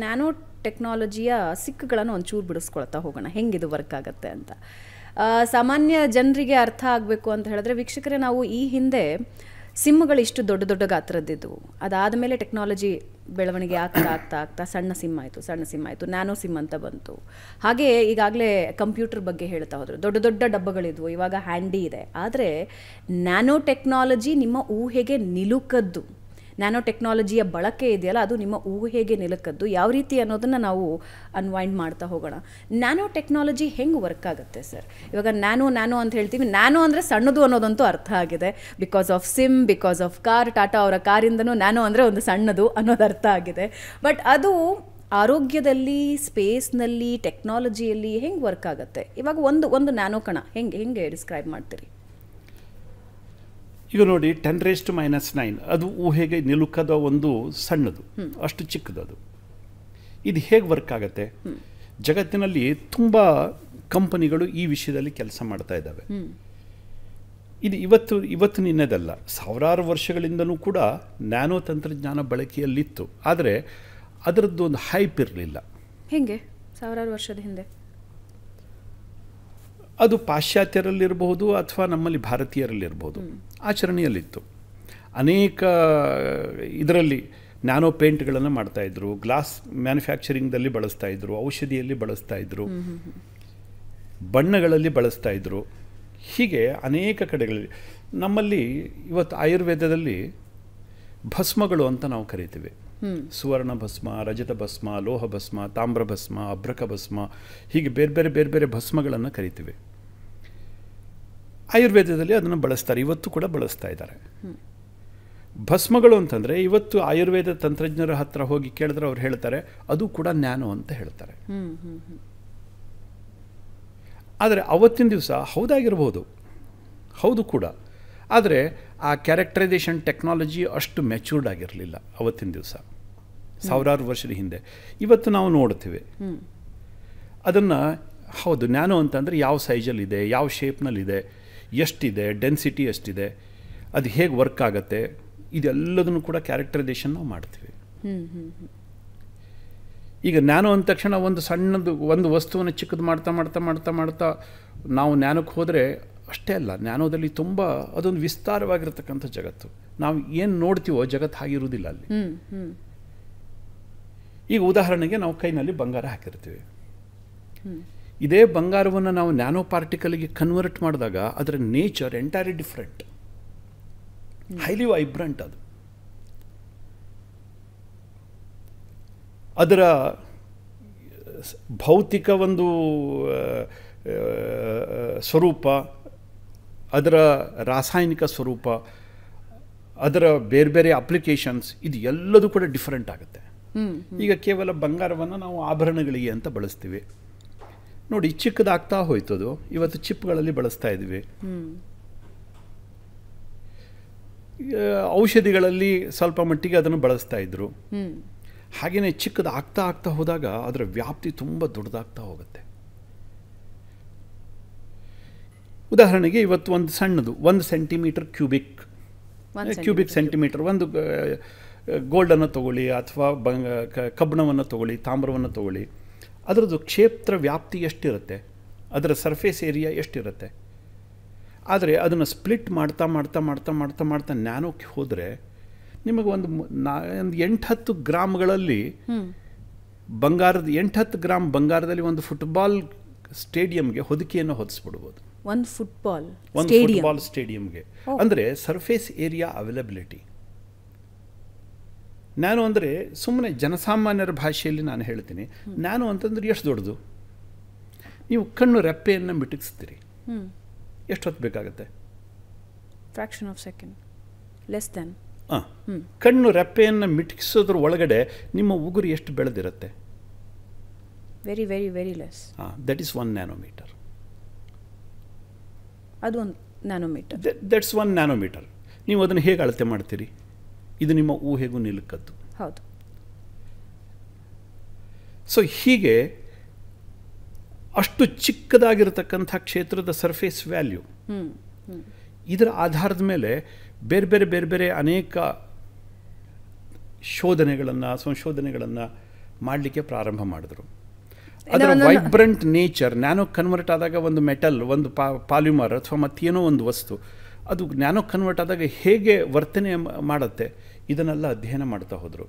Nano ಟೆಕ್ನಾಲಜಿಯ ಸಿಕ್ಕುಗಳನ್ನು ಒಂಚೂರು ಬಿಡಿಸ್ಕೊಳ್ತಾ ಹೋಗೋಣ, ಹೆಂಗಿದು work ಆಗುತ್ತೆ ಅಂತ. ಸಾಮಾನ್ಯ ಜನರಿಗೆ ಅರ್ಥ ಆಗಬೇಕು ಅಂತ ಹೇಳಿದ್ರೆ, ವೀಕ್ಷಕರೇ, ನಾವು ಈ ಹಿಂದೆ ಸಿಮ್ಗಳು ಇಷ್ಟು ದೊಡ್ಡ ದೊಡ್ಡ ಗಾತ್ರದ್ದಿದ್ದವು. ಅದಾದಮೇಲೆ ಟೆಕ್ನಾಲಜಿ ಬೆಳವಣಿಗೆ ಆಗ್ತಾ ಆಗ್ತಾ ಆಗ್ತಾ ಸಣ್ಣ ಸಿಮ್ ಆಯಿತು, ನ್ಯಾನೋ ಸಿಮ್ ಅಂತ ಬಂತು. ಹಾಗೆ ಈಗಾಗಲೇ ಕಂಪ್ಯೂಟರ್ ಬಗ್ಗೆ ಹೇಳ್ತಾ ಹೋದರು, ದೊಡ್ಡ ದೊಡ್ಡ ಡಬ್ಬಗಳಿದ್ವು, ಇವಾಗ ಹ್ಯಾಂಡಿ ಇದೆ. ಆದರೆ ನ್ಯಾನೋ ಟೆಕ್ನಾಲಜಿ ನಿಮ್ಮ ಊಹೆಗೆ ನಿಲುಕದ್ದು, ನ್ಯಾನೋ ಟೆಕ್ನಾಲಜಿಯ ಬಳಕೆ ಇದೆಯಲ್ಲ, ಅದು ನಿಮ್ಮ ಊಹೆಗೆ ನಿಲುಕದ್ದು ಯಾವ ರೀತಿ ಅನ್ನೋದನ್ನು ನಾವು ಅನ್ವೈಂಡ್ ಮಾಡ್ತಾ ಹೋಗೋಣ. ನ್ಯಾನೋ ಟೆಕ್ನಾಲಜಿ ಹೆಂಗೆ ವರ್ಕ್ ಆಗುತ್ತೆ ಸರ್? ಇವಾಗ ನ್ಯಾನೋ ಅಂತ ಹೇಳ್ತೀವಿ, ನ್ಯಾನೋ ಅಂದರೆ ಸಣ್ಣದು ಅನ್ನೋದಂತೂ ಅರ್ಥ ಆಗಿದೆ. Because of sim, because of car, Tata ಅವರ ಕಾರಿಂದನೂ ನ್ಯಾನೋ ಅಂದರೆ ಒಂದು ಸಣ್ಣದು ಅನ್ನೋದು ಅರ್ಥ ಆಗಿದೆ. ಬಟ್ ಅದು ಆರೋಗ್ಯದಲ್ಲಿ, ಸ್ಪೇಸ್ನಲ್ಲಿ, ಟೆಕ್ನಾಲಜಿಯಲ್ಲಿ ಹೆಂಗೆ ವರ್ಕ್ ಆಗುತ್ತೆ? ಇವಾಗ ಒಂದು ನ್ಯಾನೋ ಕಣ ಹೆಂಗೆ ಡಿಸ್ಕ್ರೈಬ್ ಮಾಡ್ತೀರಿ? ಈಗ ನೋಡಿ, 10⁻⁹ ಅದು ಊಹೆಗೆ ನಿಲುಕದ ಒಂದು ಸಣ್ಣದು, ಅಷ್ಟು ಚಿಕ್ಕದದು. ಇದು ಹೇಗೆ ವರ್ಕ್ ಆಗುತ್ತೆ? ಜಗತ್ತಿನಲ್ಲಿ ತುಂಬ ಕಂಪನಿಗಳು ಈ ವಿಷಯದಲ್ಲಿ ಕೆಲಸ ಮಾಡ್ತಾ ಇದ್ದಾವೆ. ಇದು ಇವತ್ತು ನಿನ್ನೆದಲ್ಲ, ಸಾವಿರಾರು ವರ್ಷಗಳಿಂದಲೂ ಕೂಡ ನ್ಯಾನೋ ತಂತ್ರಜ್ಞಾನ ಬಳಕೆಯಲ್ಲಿತ್ತು. ಆದರೆ ಅದರದ್ದು ಒಂದು ಹೈಪ್ ಇರಲಿಲ್ಲ. ಹೇಗೆ ಸಾವಿರಾರು ವರ್ಷದ ಹಿಂದೆ? ಅದು ಪಾಶ್ಚಾತ್ಯರಲ್ಲಿರಬಹುದು ಅಥವಾ ನಮ್ಮಲ್ಲಿ ಭಾರತೀಯರಲ್ಲಿರ್ಬೋದು, ಆಚರಣೆಯಲ್ಲಿತ್ತು. ಅನೇಕ ಇದರಲ್ಲಿ ನ್ಯಾನೋ ಪೇಂಟ್ಗಳನ್ನು ಮಾಡ್ತಾಯಿದ್ರು, ಗ್ಲಾಸ್ ಮ್ಯಾನುಫ್ಯಾಕ್ಚರಿಂಗ್ದಲ್ಲಿ ಬಳಸ್ತಾಯಿದ್ರು, ಔಷಧಿಯಲ್ಲಿ ಬಳಸ್ತಾಯಿದ್ರು, ಬಣ್ಣಗಳಲ್ಲಿ ಬಳಸ್ತಾಯಿದ್ರು. ಹೀಗೆ ಅನೇಕ ಕಡೆಗಳಲ್ಲಿ. ನಮ್ಮಲ್ಲಿ ಇವತ್ತು ಆಯುರ್ವೇದದಲ್ಲಿ ಭಸ್ಮಗಳು ಅಂತ ನಾವು ಕರಿತೀವಿ. ಸುವರ್ಣ ಭಸ್ಮ, ರಜತ ಭಸ್ಮ, ಲೋಹ ಭಸ್ಮ, ತಾಮ್ರ ಭಸ್ಮ, ಅಭ್ರಕ ಭಸ್ಮ, ಹೀಗೆ ಬೇರೆ ಬೇರೆ ಭಸ್ಮಗಳನ್ನು ಕರಿತೀವಿ. ಆಯುರ್ವೇದದಲ್ಲಿ ಅದನ್ನು ಬಳಸ್ತಾರೆ, ಇವತ್ತು ಕೂಡ ಬಳಸ್ತಾ ಇದ್ದಾರೆ. ಭಸ್ಮಗಳು ಅಂತಂದರೆ ಇವತ್ತು ಆಯುರ್ವೇದ ತಂತ್ರಜ್ಞರ ಹತ್ರ ಹೋಗಿ ಕೇಳಿದ್ರೆ ಅವ್ರು ಹೇಳ್ತಾರೆ ಅದು ಕೂಡ ನ್ಯಾನೋ ಅಂತ ಹೇಳ್ತಾರೆ. ಆದರೆ ಅವತ್ತಿನ ದಿವಸ ಹೌದಾಗಿರ್ಬೋದು, ಹೌದು ಕೂಡ. ಆದರೆ ಆ ಕ್ಯಾರೆಕ್ಟರೈಸೇಷನ್ ಟೆಕ್ನಾಲಜಿ ಅಷ್ಟು ಮೆಚ್ಯೂರ್ಡ್ ಆಗಿರಲಿಲ್ಲ ಅವತ್ತಿನ ದಿವಸ, ಸಾವಿರಾರು ವರ್ಷದ ಹಿಂದೆ. ಇವತ್ತು ನಾವು ನೋಡ್ತೀವಿ ಅದನ್ನು. ಹೌದು, ನ್ಯಾನೋ ಅಂತಂದರೆ ಯಾವ ಸೈಜಲ್ಲಿದೆ, ಯಾವ ಶೇಪ್ನಲ್ಲಿದೆ, ಎಷ್ಟಿದೆ, ಡೆನ್ಸಿಟಿ ಎಷ್ಟಿದೆ, ಅದು ಹೇಗೆ ವರ್ಕ್ ಆಗುತ್ತೆ, ಇದೆಲ್ಲದನ್ನು ಕೂಡ ಕ್ಯಾರೆಕ್ಟರೈಸೇಷನ್ ನಾವು ಮಾಡ್ತೀವಿ. ಈಗ ನ್ಯಾನೋ ಅಂದ ತಕ್ಷಣ ಒಂದು ವಸ್ತುವನ್ನು ಚಿಕ್ಕದು ಮಾಡ್ತಾ ನಾವು ನ್ಯಾನೋಕ್ಕೆ ಹೋದರೆ ಅಷ್ಟೇ ಅಲ್ಲ, ನ್ಯಾನೋದಲ್ಲಿ ತುಂಬ ಅದೊಂದು ವಿಸ್ತಾರವಾಗಿರ್ತಕ್ಕಂಥ ಜಗತ್ತು. ನಾವು ಏನು ನೋಡ್ತೀವೋ ಜಗತ್ತು ಹಾಗಿರುವುದಿಲ್ಲ ಅಲ್ಲಿ. ಈಗ ಉದಾಹರಣೆಗೆ ನಾವು ಕೈನಲ್ಲಿ ಬಂಗಾರ ಹಾಕಿರ್ತೀವಿ. ಇದೇ ಬಂಗಾರವನ್ನು ನಾವು ನ್ಯಾನೋ ಪಾರ್ಟಿಕಲ್ಗೆ ಕನ್ವರ್ಟ್ ಮಾಡಿದಾಗ ಅದರ nature entirely different, highly vibrant. ಅದು ಅದರ ಭೌತಿಕ ಒಂದು ಸ್ವರೂಪ, ಅದರ ರಾಸಾಯನಿಕ ಸ್ವರೂಪ, ಅದರ ಬೇರೆ ಅಪ್ಲಿಕೇಶನ್ಸ್, ಇದು ಎಲ್ಲದೂ ಕೂಡ ಡಿಫರೆಂಟ್ ಆಗುತ್ತೆ. ಈಗ ಕೇವಲ ಬಂಗಾರವನ್ನು ನಾವು ಆಭರಣಗಳಿಗೆ ಅಂತ ಬಳಸ್ತೀವಿ. ನೋಡಿ, ಚಿಕ್ಕದಾಗ್ತಾ ಹೋಯ್ತದು. ಇವತ್ತು ಚಿಪ್ಗಳಲ್ಲಿ ಬಳಸ್ತಾ ಇದ್ದೀವಿ. ಔಷಧಿಗಳಲ್ಲಿ ಸ್ವಲ್ಪ ಮಟ್ಟಿಗೆ ಅದನ್ನು ಬಳಸ್ತಾ ಇದ್ರು. ಹಾಗೆಯೇ ಚಿಕ್ಕದಾಗ್ತಾ ಹೋದಾಗ ಅದರ ವ್ಯಾಪ್ತಿ ತುಂಬ ದೊಡ್ಡದಾಗ್ತಾ ಹೋಗುತ್ತೆ. ಉದಾಹರಣೆಗೆ ಇವತ್ತು ಒಂದು ಸಣ್ಣದು 1 ಸೆಂಟಿಮೀಟರ್ ಕ್ಯೂಬಿಕ್ ಸೆಂಟಿಮೀಟರ್, ಒಂದು ಗೋಲ್ಡನ್ನು ತಗೊಳ್ಳಿ ಅಥವಾ ಕಬ್ಬಿಣವನ್ನು ತಗೊಳ್ಳಿ, ತಾಮ್ರವನ್ನು ತಗೊಳ್ಳಿ, ಅದರದ್ದು ಕ್ಷೇತ್ರ ವ್ಯಾಪ್ತಿ ಎಷ್ಟಿರುತ್ತೆ, ಅದರ ಸರ್ಫೇಸ್ ಏರಿಯಾ ಎಷ್ಟಿರುತ್ತೆ. ಆದರೆ ಅದನ್ನು ಸ್ಪ್ಲಿಟ್ ಮಾಡ್ತಾ ನ್ಯಾನೋಕ್ಕೆ ಹೋದರೆ ನಿಮಗೆ ಒಂದು 8-10 ಗ್ರಾಮ್ಗಳಲ್ಲಿ ಬಂಗಾರದ 8-10 ಗ್ರಾಮ್ ಬಂಗಾರದಲ್ಲಿ ಒಂದು ಫುಟ್ಬಾಲ್ ಸ್ಟೇಡಿಯಂಗೆ ಹೊದಿಕೆಯನ್ನು ಹೊದಿಸ್ಬಿಡ್ಬೋದು. ಒಂದು ಫುಟ್ಬಾಲ್ ಸ್ಟೇಡಿಯಂಗೆ. ಅಂದರೆ ಸರ್ಫೇಸ್ ಏರಿಯಾ ಅವೈಲಬಿಲಿಟಿ. ನ್ಯಾನೋ ಅಂದರೆ ಸುಮ್ಮನೆ ಜನಸಾಮಾನ್ಯರ ಭಾಷೆಯಲ್ಲಿ ನಾನು ಹೇಳ್ತೀನಿ, ನ್ಯಾನೋ ಅಂತಂದ್ರೆ ಎಷ್ಟು ದೊಡ್ಡದು? ನೀವು ಕಣ್ಣು ರೆಪ್ಪೆಯನ್ನು ಮಿಟುಕಿಸ್ತೀರಿ, ಎಷ್ಟೊತ್ತು ಬೇಕಾಗುತ್ತೆ? Fraction of second, less than. ಕಣ್ಣು ರೆಪ್ಪೆಯನ್ನು ಮಿಟುಕಿಸೋದ್ರ ಒಳಗಡೆ ನಿಮ್ಮ ಉಗುರು ಎಷ್ಟು ಬೆಳೆದಿರುತ್ತೆ? Very very very less. That is 1 nanometre. ಅದು 1 ನ್ಯಾನೋಮೀಟರ್. That's 1 nanometre. ನೀವು ಅದನ್ನು ಹೇಗೆ ಅಳತೆ ಮಾಡ್ತೀರಿ? ಇದು ನಿಮ್ಮ ಊಹೆಗೂ ನಿಲುಕದ್ದು. ಹೌದು. ಸೊ ಹೀಗೆ ಅಷ್ಟು ಚಿಕ್ಕದಾಗಿರತಕ್ಕಂಥ ಕ್ಷೇತ್ರದ ಸರ್ಫೇಸ್ ವ್ಯಾಲ್ಯೂ, ಇದರ ಆಧಾರದ ಮೇಲೆ ಬೇರೆ ಅನೇಕ ಸಂಶೋಧನೆಗಳನ್ನು ಮಾಡಲಿಕ್ಕೆ ಪ್ರಾರಂಭ ಮಾಡಿದ್ರು. ಅದರ ವೈಬ್ರೆಂಟ್ ನೇಚರ್, ನ್ಯಾನೋ ಕನ್ವರ್ಟ್ ಆದಾಗ ಒಂದು ಮೆಟಲ್, ಒಂದು ಪಾಲ್ಯುಮರ್ ಅಥವಾ ಮತ್ತೇನೋ ಒಂದು ವಸ್ತು ಅದು ನ್ಯಾನೋ ಕನ್ವರ್ಟ್ ಆದಾಗ ಹೇಗೆ ವರ್ತನೆ ಮಾಡುತ್ತೆ, ಇದನ್ನೆಲ್ಲ ಅಧ್ಯಯನ ಮಾಡ್ತಾ ಹೋದರು.